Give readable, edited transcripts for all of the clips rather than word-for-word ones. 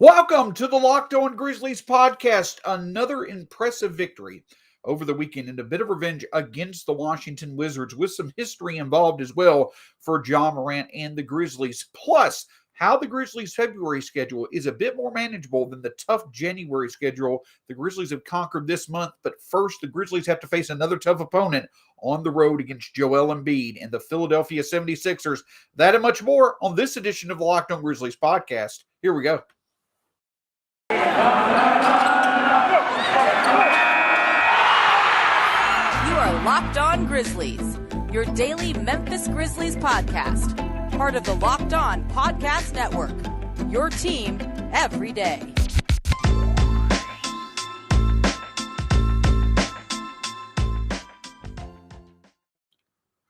Welcome to the Locked On Grizzlies podcast. Another impressive victory over the weekend and a bit of revenge against the Washington Wizards with some history involved as well for Ja Morant and the Grizzlies. Plus, how the Grizzlies' February schedule is a bit more manageable than the tough January schedule the Grizzlies have conquered this month. But first, the Grizzlies have to face another tough opponent on the road against Joel Embiid and the Philadelphia 76ers. That and much more on this edition of the Locked On Grizzlies podcast. Here we go. You are Locked On Grizzlies, your daily Memphis Grizzlies podcast, part of the Locked On Podcast Network, your team every day.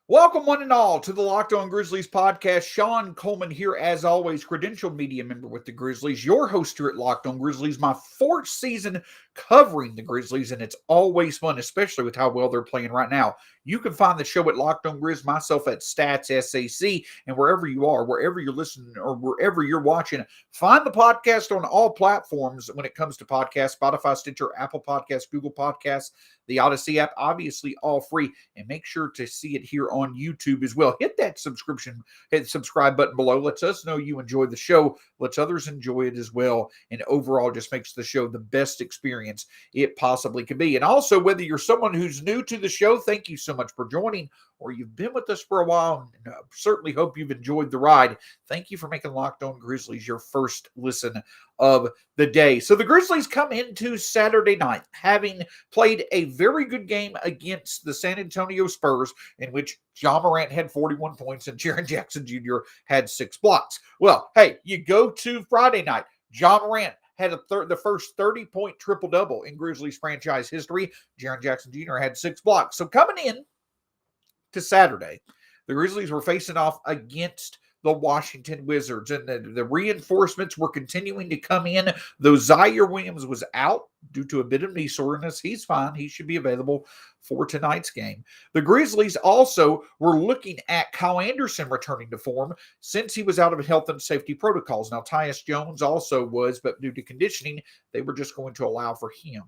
Welcome one and all to the Locked On Grizzlies podcast. Shawn Coleman here as always, credentialed media member with the Grizzlies, your host here at Locked On Grizzlies, my fourth season covering the Grizzlies, and it's always fun, especially with how well they're playing right now. You can find the show at Locked On Grizz, myself at Stats SAC, and wherever you are, wherever you're listening or wherever you're watching, find the podcast on all platforms when it comes to podcasts, Spotify, Stitcher, Apple Podcasts, Google Podcasts, the Odyssey app, obviously all free, and make sure to see it here on YouTube as well. Hit that subscribe button below. Lets us know you enjoy the show, lets others enjoy it as well, and overall just makes the show the best experience it possibly could be. And also, whether you're someone who's new to the show, thank you so much for joining, or you've been with us for a while, and certainly hope you've enjoyed the ride. Thank you for making Locked On Grizzlies your first listen of the day. So the Grizzlies come into Saturday night having played a very good game against the San Antonio Spurs, in which Ja Morant had 41 points and Jaren Jackson Jr. had 6 blocks. Well, hey, you go to Friday night, Ja Morant had the first 30-point triple-double in Grizzlies franchise history. Jaren Jackson Jr. had 6 blocks. So coming in to Saturday, the Grizzlies were facing off against the Washington Wizards, and the reinforcements were continuing to come in. Though Zaire Williams was out due to a bit of knee soreness, he's fine. He should be available for tonight's game. The Grizzlies also were looking at Kyle Anderson returning to form since he was out of health and safety protocols. Now, Tyus Jones also was, but due to conditioning, they were just going to allow for him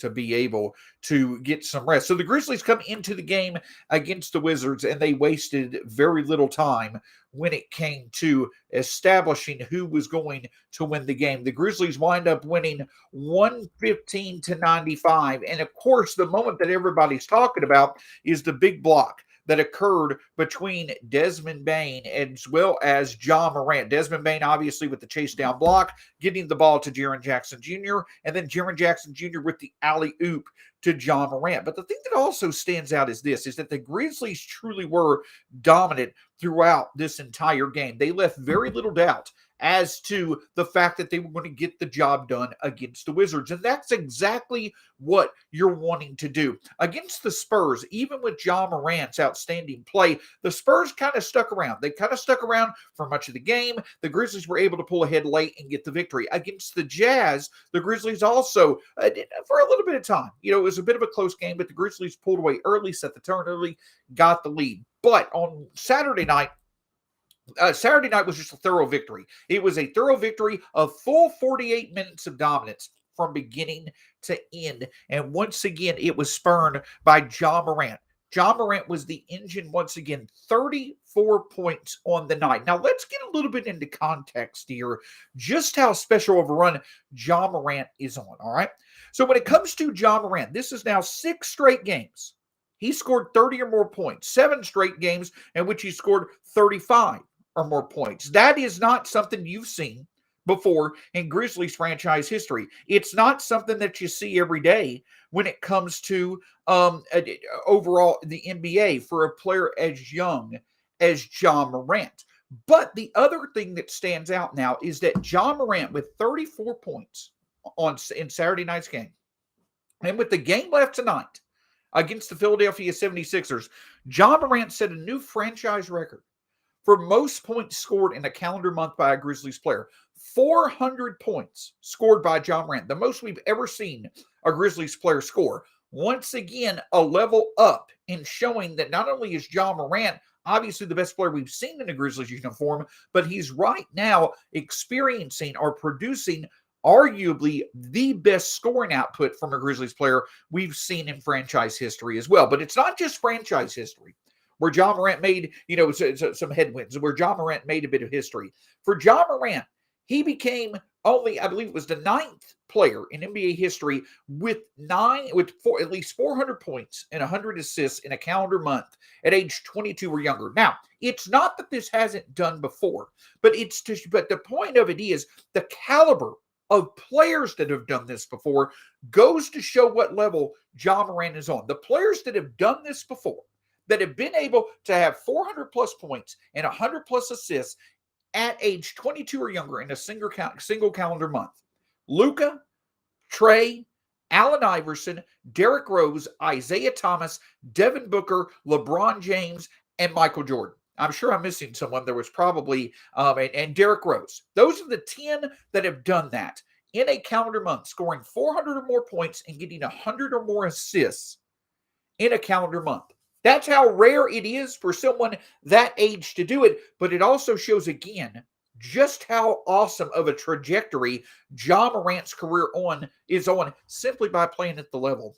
to be able to get some rest. So the Grizzlies come into the game against the Wizards, and they wasted very little time when it came to establishing who was going to win the game. The Grizzlies wind up winning 115-95. And of course, the moment that everybody's talking about is the big block that occurred between Desmond Bane as well as Ja Morant. Desmond Bane, obviously, with the chase down block, getting the ball to Jaren Jackson Jr., and then Jaren Jackson Jr. with the alley-oop to Ja Morant. But the thing that also stands out is that the Grizzlies truly were dominant throughout this entire game. They left very little doubt as to the fact that they were going to get the job done against the Wizards. And that's exactly what you're wanting to do. Against the Spurs, even with Ja Morant's outstanding play, the Spurs kind of stuck around. They kind of stuck around for much of the game. The Grizzlies were able to pull ahead late and get the victory. Against the Jazz, the Grizzlies also did for a little bit of time. It was a bit of a close game, but the Grizzlies pulled away early, set the turn early, got the lead. But on Saturday night was just a thorough victory. It was a thorough victory, a full 48 minutes of dominance from beginning to end. And once again, it was spurned by Ja Morant. Ja Morant was the engine once again, 34 points on the night. Now, let's get a little bit into context here, just how special of a run Ja Morant is on, all right? So when it comes to Ja Morant, this is now 6 straight games. He scored 30 or more points, 7 straight games in which he scored 35 or more points. That is not something you've seen before in Grizzlies franchise history. It's not something that you see every day when it comes to overall the NBA for a player as young as Ja Morant. But the other thing that stands out now is that Ja Morant, with 34 points in Saturday night's game, and with the game left tonight against the Philadelphia 76ers, Ja Morant set a new franchise record for most points scored in a calendar month by a Grizzlies player. 400 points scored by Ja Morant, the most we've ever seen a Grizzlies player score. Once again, a level up in showing that not only is Ja Morant obviously the best player we've seen in a Grizzlies uniform, but he's right now experiencing or producing arguably the best scoring output from a Grizzlies player we've seen in franchise history as well. But it's not just franchise history where Ja Morant made, some headwinds, where Ja Morant made a bit of history. For Ja Morant, he became only, I believe it was the 9th player in NBA history with at least 400 points and 100 assists in a calendar month at age 22 or younger. Now, it's not that this hasn't done before, but the point of it is the caliber of players that have done this before goes to show what level Ja Morant is on. The players that have done this before, that have been able to have 400 plus points and 100 plus assists at age 22 or younger in a single calendar month. Luka, Trey, Allen Iverson, Derrick Rose, Isaiah Thomas, Devin Booker, LeBron James, and Michael Jordan. I'm sure I'm missing someone. There was probably, and Derrick Rose. Those are the 10 that have done that in a calendar month, scoring 400 or more points and getting 100 or more assists in a calendar month. That's how rare it is for someone that age to do it, but it also shows again just how awesome of a trajectory Ja Morant's career is on simply by playing at the level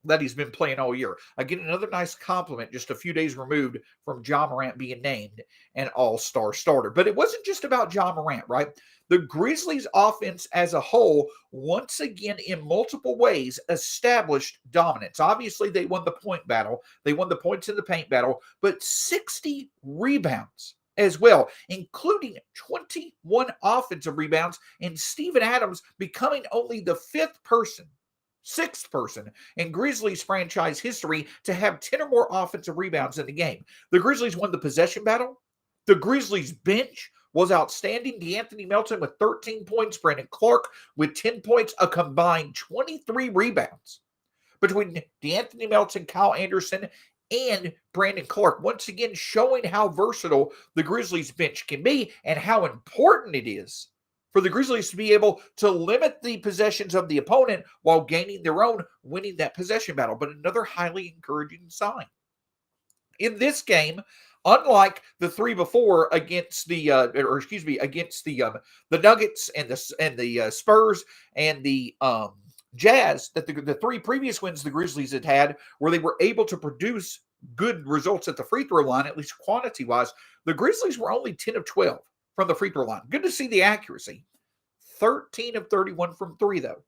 that he's been playing all year. Again, another nice compliment just a few days removed from Ja Morant being named an all-star starter. But it wasn't just about Ja Morant, right? The Grizzlies offense as a whole, once again, in multiple ways, established dominance. Obviously, they won the point battle. They won the points in the paint battle, but 60 rebounds as well, including 21 offensive rebounds, and Steven Adams becoming only the sixth person in Grizzlies franchise history to have 10 or more offensive rebounds in the game. The Grizzlies won the possession battle. The Grizzlies bench was outstanding. D'Anthony Melton with 13 points, Brandon Clark with 10 points, a combined 23 rebounds between D'Anthony Melton, Kyle Anderson, and Brandon Clark. Once again, showing how versatile the Grizzlies bench can be and how important it is for the Grizzlies to be able to limit the possessions of the opponent while gaining their own, winning that possession battle. But another highly encouraging sign. In this game, unlike the three before against the Nuggets and the Spurs and the Jazz, that the three previous wins the Grizzlies had where they were able to produce good results at the free throw line, at least quantity-wise, the Grizzlies were only 10 of 12 from the free throw line. Good to see the accuracy. 13 of 31 from three, though.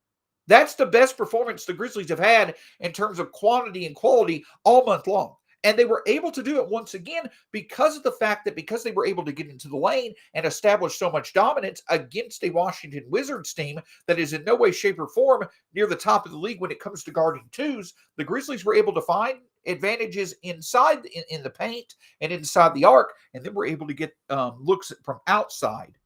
That's the best performance the Grizzlies have had in terms of quantity and quality all month long. And they were able to do it once again because they were able to get into the lane and establish so much dominance against a Washington Wizards team that is in no way, shape, or form near the top of the league when it comes to guarding twos. The Grizzlies were able to find advantages inside in the paint and inside the arc, and then were able to get looks from outside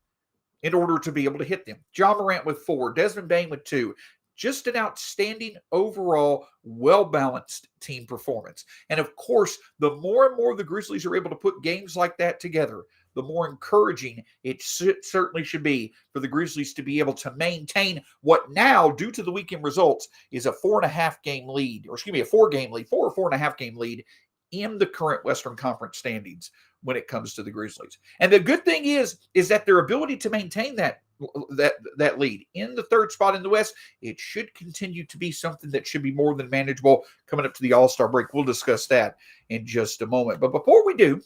in order to be able to hit them. Ja Morant with 4, Desmond Bane with 2. Just an outstanding overall, well-balanced team performance. And of course, the more and more the Grizzlies are able to put games like that together, the more encouraging it certainly should be for the Grizzlies to be able to maintain what now, due to the weekend results, is a 4.5 game lead, or excuse me, a 4-game lead, 4 or 4.5 game lead in the current Western Conference standings when it comes to the Grizzlies. And the good thing is that their ability to maintain that lead in the third spot in the West, it should continue to be something that should be more than manageable coming up to the All-Star break. We'll discuss that in just a moment. But before we do,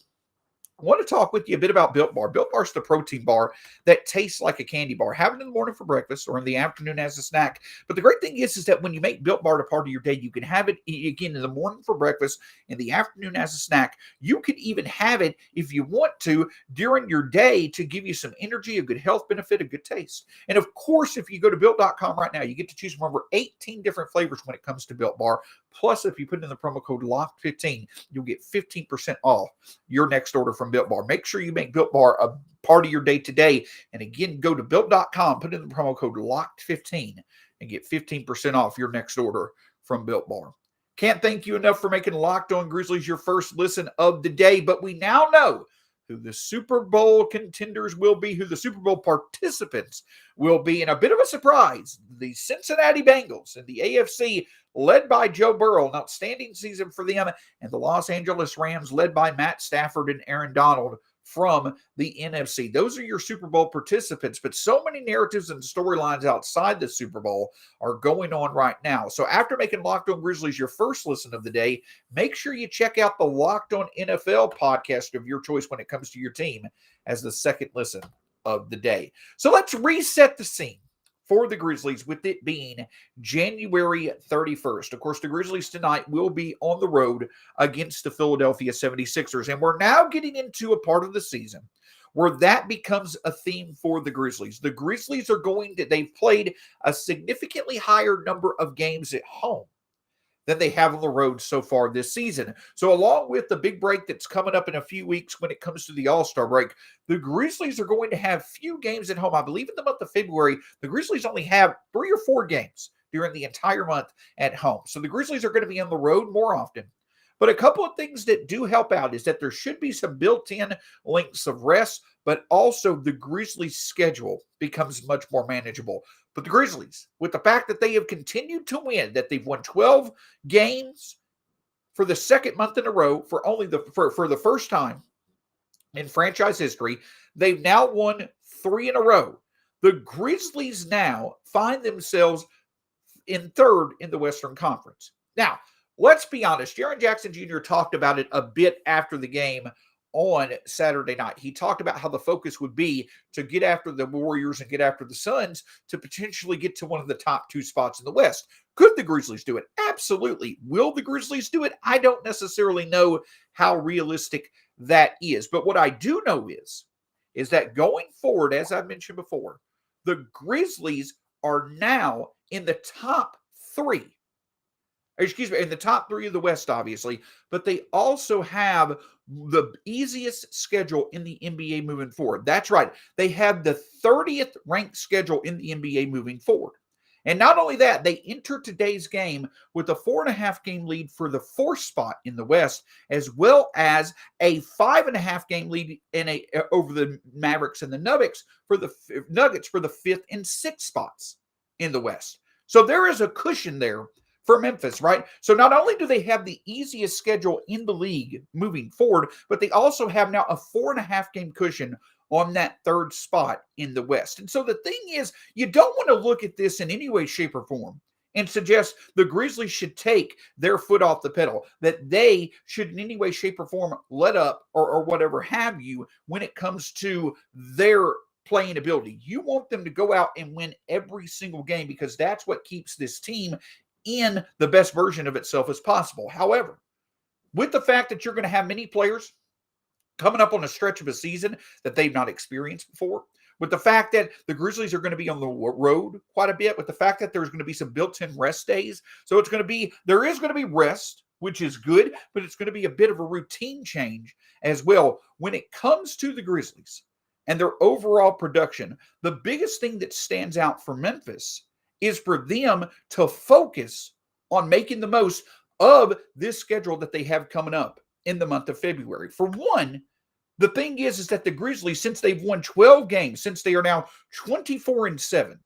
I want to talk with you a bit about Built Bar. Built Bar is the protein bar that tastes like a candy bar. Have it in the morning for breakfast or in the afternoon as a snack. But the great thing is that when you make Built Bar a part of your day, you can have it again in the morning for breakfast, in the afternoon as a snack. You could even have it, if you want to, during your day to give you some energy, a good health benefit, a good taste. And of course, if you go to Built.com right now, you get to choose from over 18 different flavors when it comes to Built Bar. Plus, if you put in the promo code LOCKED15, you'll get 15% off your next order from Built Bar. Make sure you make Built Bar a part of your day today. And again, go to Built.com, put in the promo code LOCKED15, and get 15% off your next order from Built Bar. Can't thank you enough for making Locked On Grizzlies your first listen of the day. But we now know who the Super Bowl contenders will be, who the Super Bowl participants will be, and a bit of a surprise, the Cincinnati Bengals and the AFC, led by Joe Burrow, an outstanding season for them, and the Los Angeles Rams, led by Matt Stafford and Aaron Donald from the NFC. Those are your Super Bowl participants, but so many narratives and storylines outside the Super Bowl are going on right now. So after making Locked On Grizzlies your first listen of the day, make sure you check out the Locked On NFL podcast of your choice when it comes to your team as the second listen of the day. So let's reset the scene for the Grizzlies, with it being January 31st. Of course, the Grizzlies tonight will be on the road against the Philadelphia 76ers. And we're now getting into a part of the season where that becomes a theme for the Grizzlies. The Grizzlies are they've played a significantly higher number of games at home than they have on the road so far this season. So along with the big break that's coming up in a few weeks when it comes to the All-Star break, the Grizzlies are going to have few games at home. I believe in the month of February, the Grizzlies only have 3 or 4 games during the entire month at home. So the Grizzlies are going to be on the road more often. But a couple of things that do help out is that there should be some built-in lengths of rest, but also the Grizzlies' schedule becomes much more manageable. But the Grizzlies, with the fact that they have continued to win, that they've won 12 games for the second month in a row, for the first time in franchise history, they've now won 3 in a row. The Grizzlies now find themselves in third in the Western Conference. Now, let's be honest, Jaren Jackson Jr. talked about it a bit after the game on Saturday night. He talked about how the focus would be to get after the Warriors and get after the Suns to potentially get to one of the top 2 spots in the West. Could the Grizzlies do it? Absolutely. Will the Grizzlies do it? I don't necessarily know how realistic that is. But what I do know is that going forward, as I mentioned before, the Grizzlies are now in the top 3. In the top 3 of the West, obviously, but they also have the easiest schedule in the NBA moving forward. That's right. They have the 30th ranked schedule in the NBA moving forward. And not only that, they enter today's game with a 4.5 game lead for the 4th spot in the West, as well as a 5.5 game lead over the Mavericks and the Nuggets for the 5th and 6th spots in the West. So there is a cushion there for Memphis, right? So not only do they have the easiest schedule in the league moving forward, but they also have now a 4.5 game cushion on that 3rd spot in the West. And so the thing is, you don't want to look at this in any way, shape, or form and suggest the Grizzlies should take their foot off the pedal, that they should in any way, shape, or form let up or whatever have you when it comes to their playing ability. You want them to go out and win every single game because that's what keeps this team in the best version of itself as possible. However, with the fact that you're going to have many players coming up on a stretch of a season that they've not experienced before, with the fact that the Grizzlies are going to be on the road quite a bit, with the fact that there's going to be some built-in rest days, there is going to be rest, which is good, but it's going to be a bit of a routine change as well when it comes to the Grizzlies and their overall production. The biggest thing that stands out for Memphis is for them to focus on making the most of this schedule that they have coming up in the month of February. For one, the thing is that the Grizzlies, since they've won 12 games, since they are now 24-7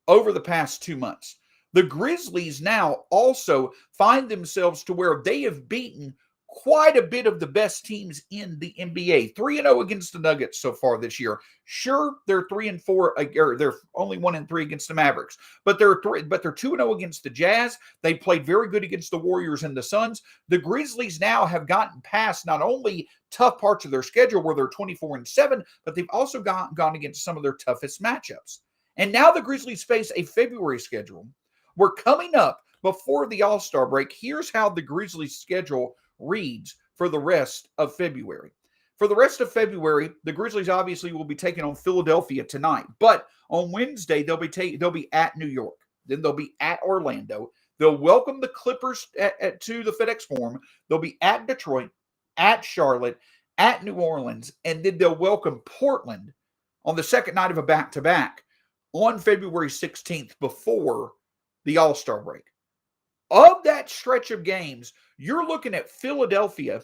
over the past 2 months, the Grizzlies now also find themselves to where they have beaten quite a bit of the best teams in the NBA. 3-0 against the Nuggets so far this year. Sure, they're 3-4, or they're only 1-3 against the Mavericks, but they're 2-0 against the Jazz. They played very good against the Warriors and the Suns. The Grizzlies now have gotten past not only tough parts of their schedule where they're 24-7, but they've also gone against some of their toughest matchups. And now the Grizzlies face a February schedule. We're coming up before the All-Star break. Here's how the Grizzlies schedule reads for the rest of February. For the rest of February, the Grizzlies obviously will be taking on Philadelphia tonight. But on Wednesday, they'll be at New York. Then they'll be at Orlando. They'll welcome the Clippers to the FedEx Forum. They'll be at Detroit, at Charlotte, at New Orleans, and then they'll welcome Portland on the second night of a back-to-back on February 16th before the All-Star break. Of that stretch of games, you're looking at Philadelphia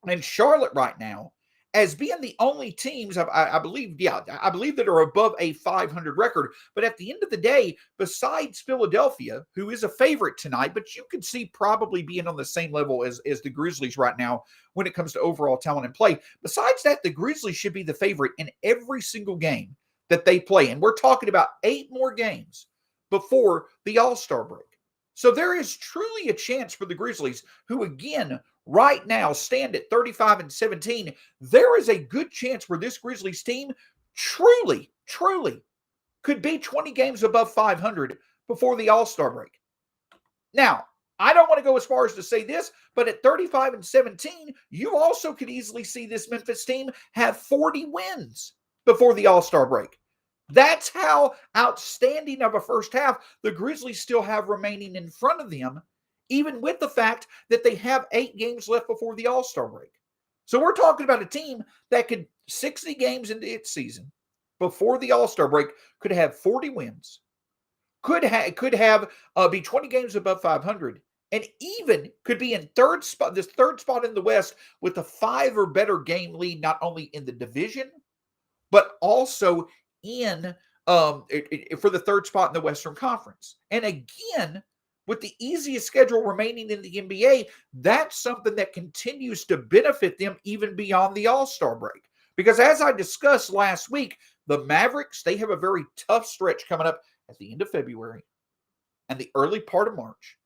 and Charlotte right now as being the only teams, I believe that are above a 500 record. But at the end of the day, besides Philadelphia, who is a favorite tonight, but you could see probably being on the same level as the Grizzlies right now when it comes to overall talent and play. Besides that, the Grizzlies should be the favorite in every single game that they play. And we're talking about 8 more games before the All-Star break. So there is truly a chance for the Grizzlies, who again, right now stand at 35-17. There is a good chance for this Grizzlies team truly could be 20 games above 500 before the All-Star break. Now, I don't want to go as far as to say this, but at 35-17, you also could easily see this Memphis team have 40 wins before the All-Star break. That's how outstanding of a first half the Grizzlies still have remaining in front of them, even with the fact that they have 8 games left before the All-Star break. So we're talking about a team that could, 60 games into its season before the All-Star break, could have 40 wins, could have be 20 games above 500, and even could be in third spot in the West with a 5 or better game lead, not only in the division, but also in for the third spot in the Western Conference. And again, with the easiest schedule remaining in the NBA, that's something that continues to benefit them even beyond the All-Star break. Because as I discussed last week, the Mavericks, they have a very tough stretch coming up at the end of February and the early part of March,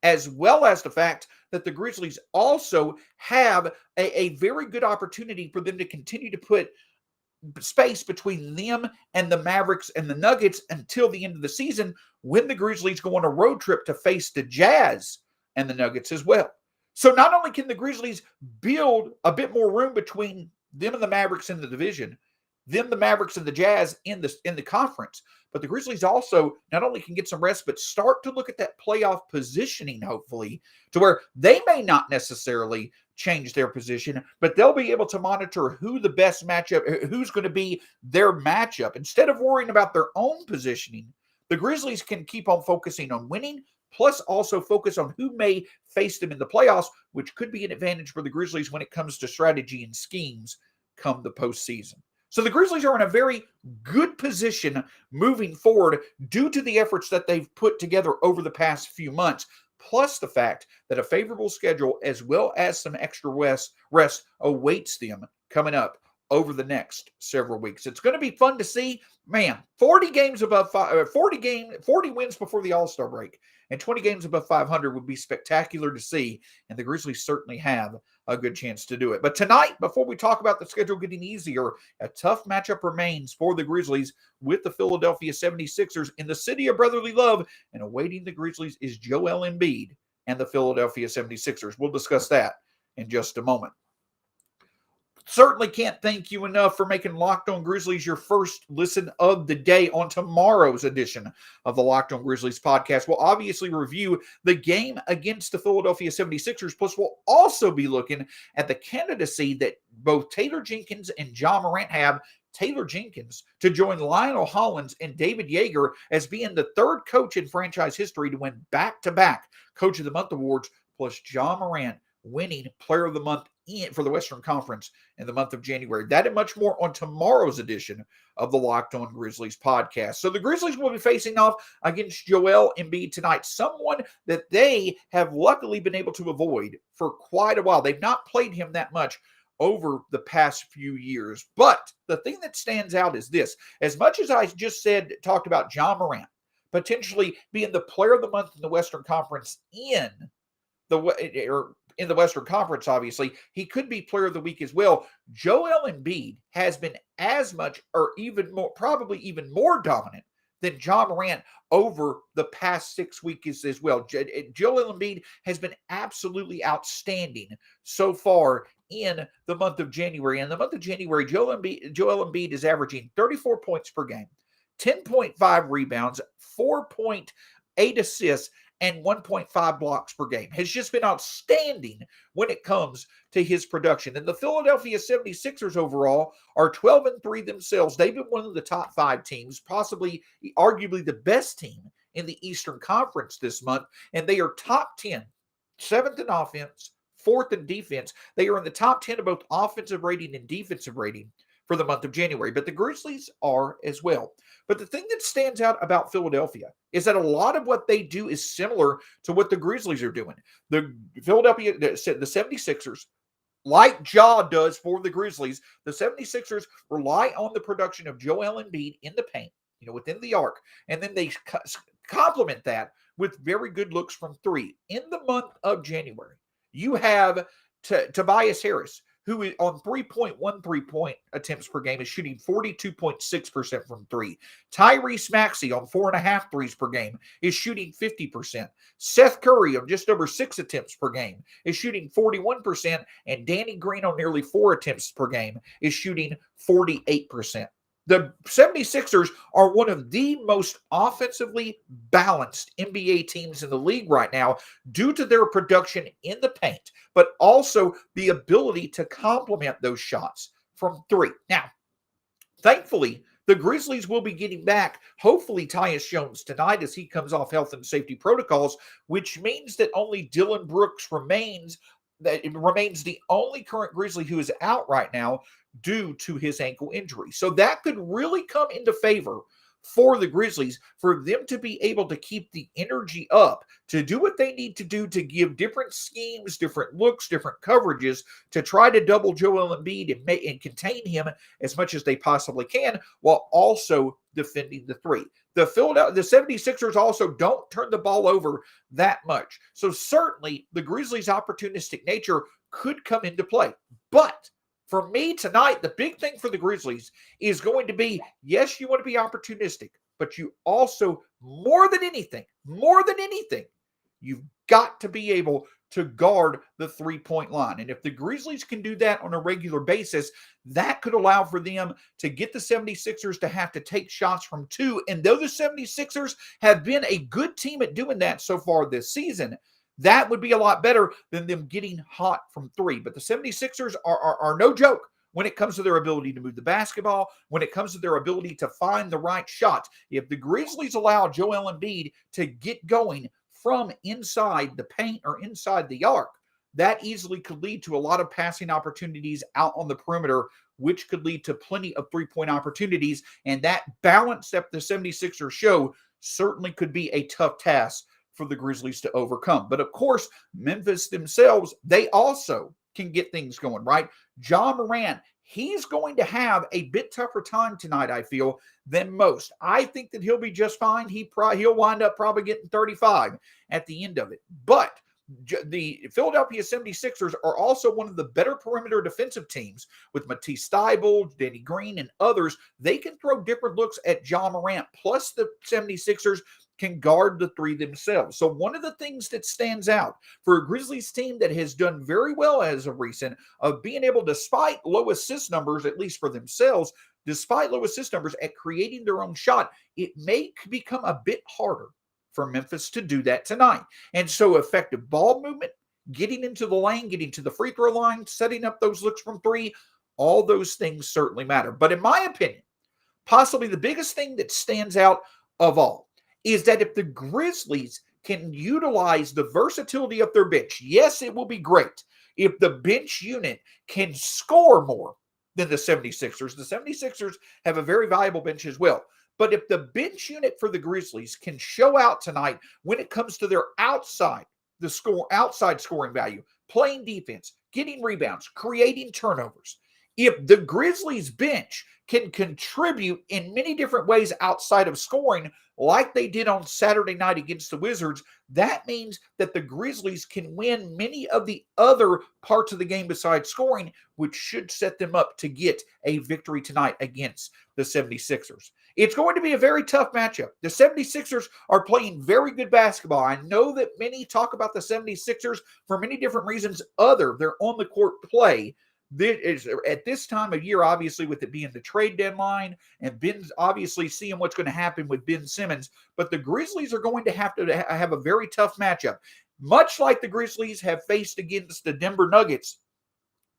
as well as the fact that the Grizzlies also have a very good opportunity for them to continue to put space between them and the Mavericks and the Nuggets until the end of the season, when the Grizzlies go on a road trip to face the Jazz and the Nuggets as well. So not only can the Grizzlies build a bit more room between them and the Mavericks in the division, them, the Mavericks, and the Jazz in the conference, but the Grizzlies also not only can get some rest, but start to look at that playoff positioning, hopefully, to where they may not necessarily change their position, but they'll be able to monitor who the best matchup, who's going to be their matchup. Instead of worrying about their own positioning, the Grizzlies can keep on focusing on winning, plus also focus on who may face them in the playoffs, which could be an advantage for the Grizzlies when it comes to strategy and schemes come the postseason. So the Grizzlies are in a very good position moving forward due to the efforts that they've put together over the past few months, plus the fact that a favorable schedule as well as some extra rest awaits them coming up over the next several weeks. It's going to be fun to see. Man, 40 games above 40 wins before the All-Star break and 20 games above 500 would be spectacular to see, and the Grizzlies certainly have a good chance to do it. But tonight, before we talk about the schedule getting easier, a tough matchup remains for the Grizzlies with the Philadelphia 76ers in the city of brotherly love, and awaiting the Grizzlies is Joel Embiid and the Philadelphia 76ers. We'll discuss that in just a moment. Certainly can't thank you enough for making Locked On Grizzlies your first listen of the day on tomorrow's edition of the Locked On Grizzlies podcast. We'll obviously review the game against the Philadelphia 76ers, plus we'll also be looking at the candidacy that both Taylor Jenkins and Ja Morant have. Taylor Jenkins to join Lionel Hollins and David Yeager as being the third coach in franchise history to win back-to-back Coach of the Month awards, plus Ja Morant winning Player of the Month for the Western Conference in the month of January. That and much more on tomorrow's edition of the Locked On Grizzlies podcast. So the Grizzlies will be facing off against Joel Embiid tonight, someone that they have luckily been able to avoid for quite a while. They've not played him that much over the past few years. But the thing that stands out is this. As much as I just talked about Ja Morant potentially being the Player of the Month in the Western Conference in the Western Conference, obviously, he could be Player of the Week as well. Joel Embiid has been as much or even more, probably even more dominant than Ja Morant over the past 6 weeks as well. Joel Embiid has been absolutely outstanding so far in the month of January. In the month of January, Joel Embiid is averaging 34 points per game, 10.5 rebounds, 4.8 assists, and 1.5 blocks per game. Has just been outstanding when it comes to his production. And the Philadelphia 76ers overall are 12-3 themselves. They've been one of the top 5 teams, possibly arguably the best team in the Eastern Conference this month. And they are top 10, 7th in offense, 4th in defense. They are in the top 10 of both offensive rating and defensive rating for the month of January, but the Grizzlies are as well. But the thing that stands out about Philadelphia is that a lot of what they do is similar to what the Grizzlies are doing. The 76ers, like Ja does for the Grizzlies, the 76ers rely on the production of Joel Embiid in the paint, within the arc, and then they complement that with very good looks from three. In the month of January, you have Tobias Harris, who is on 3.1 3-point attempts per game, is shooting 42.6% from three. Tyrese Maxey on 4.5 threes per game is shooting 50%. Seth Curry on just over 6 attempts per game is shooting 41%. And Danny Green on nearly 4 attempts per game is shooting 48%. The 76ers are one of the most offensively balanced NBA teams in the league right now due to their production in the paint, but also the ability to complement those shots from three. Now, thankfully, the Grizzlies will be getting back, hopefully, Tyus Jones tonight as he comes off health and safety protocols, which means that only Dillon Brooks remains the only current Grizzly who is out right now due to his ankle injury. So that could really come into favor for the Grizzlies, for them to be able to keep the energy up, to do what they need to do to give different schemes, different looks, different coverages, to try to double Joel Embiid and contain him as much as they possibly can, while also defending the three. The 76ers also don't turn the ball over that much. So certainly the Grizzlies' opportunistic nature could come into play. But for me tonight, the big thing for the Grizzlies is going to be, yes, you want to be opportunistic, but you also, more than anything, you've got to be able to guard the three-point line. And if the Grizzlies can do that on a regular basis, that could allow for them to get the 76ers to have to take shots from two. And though the 76ers have been a good team at doing that so far this season, that would be a lot better than them getting hot from three. But the 76ers are no joke when it comes to their ability to move the basketball, when it comes to their ability to find the right shot. If the Grizzlies allow Joel Embiid to get going from inside the paint or inside the arc, that easily could lead to a lot of passing opportunities out on the perimeter, which could lead to plenty of three-point opportunities. And that balance that the 76ers show certainly could be a tough task for the Grizzlies to overcome. But of course, Memphis themselves, they also can get things going, right? Ja Morant, he's going to have a bit tougher time tonight, I feel, than most. I think that he'll be just fine. He'll wind up probably getting 35 at the end of it. But the Philadelphia 76ers are also one of the better perimeter defensive teams with Matisse Thybulle, Danny Green, and others. They can throw different looks at Ja Morant. Plus, the 76ers can guard the three themselves. So one of the things that stands out for a Grizzlies team that has done very well as of recent of being able, despite low assist numbers, at least for themselves, despite low assist numbers at creating their own shot, it may become a bit harder for Memphis to do that tonight. And so effective ball movement, getting into the lane, getting to the free throw line, setting up those looks from three, all those things certainly matter. But in my opinion, possibly the biggest thing that stands out of all is that if the Grizzlies can utilize the versatility of their bench, yes, it will be great if the bench unit can score more than the 76ers. The 76ers have a very valuable bench as well. But if the bench unit for the Grizzlies can show out tonight when it comes to their outside scoring value, playing defense, getting rebounds, creating turnovers, if the Grizzlies bench can contribute in many different ways outside of scoring, like they did on Saturday night against the Wizards, that means that the Grizzlies can win many of the other parts of the game besides scoring, which should set them up to get a victory tonight against the 76ers. It's going to be a very tough matchup. The 76ers are playing very good basketball. I know that many talk about the 76ers for many different reasons other their on-the-court play. At this time of year, obviously, with it being the trade deadline and Ben's obviously seeing what's going to happen with Ben Simmons, but the Grizzlies are going to have a very tough matchup, much like the Grizzlies have faced against the Denver Nuggets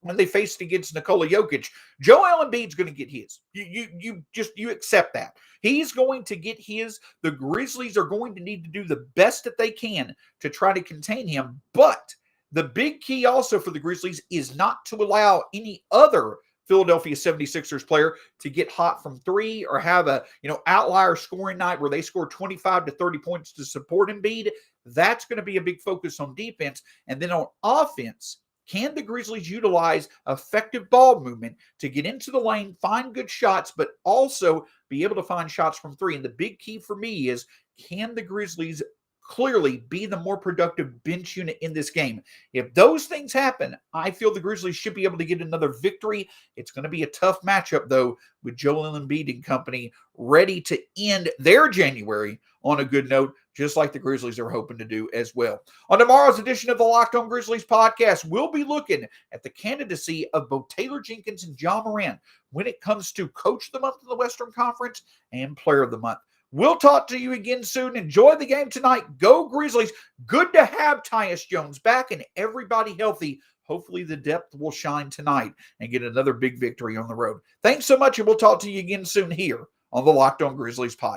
when they faced against Nikola Jokic. Joel Embiid's going to get his. You accept that. He's going to get his. The Grizzlies are going to need to do the best that they can to try to contain him, but The big key also for the Grizzlies is not to allow any other Philadelphia 76ers player to get hot from three or have a outlier scoring night where they score 25 to 30 points to support Embiid. That's going to be a big focus on defense. And then on offense, can the Grizzlies utilize effective ball movement to get into the lane, find good shots, but also be able to find shots from three? And the big key for me is, can the Grizzlies clearly be the more productive bench unit in this game? If those things happen, I feel the Grizzlies should be able to get another victory. It's going to be a tough matchup, though, with Joel Embiid and company ready to end their January on a good note, just like the Grizzlies are hoping to do as well. On tomorrow's edition of the Locked On Grizzlies podcast, we'll be looking at the candidacy of both Taylor Jenkins and John Morant when it comes to Coach of the Month in the Western Conference and Player of the Month. We'll talk to you again soon. Enjoy the game tonight. Go Grizzlies. Good to have Tyus Jones back and everybody healthy. Hopefully the depth will shine tonight and get another big victory on the road. Thanks so much, and we'll talk to you again soon here on the Locked On Grizzlies podcast.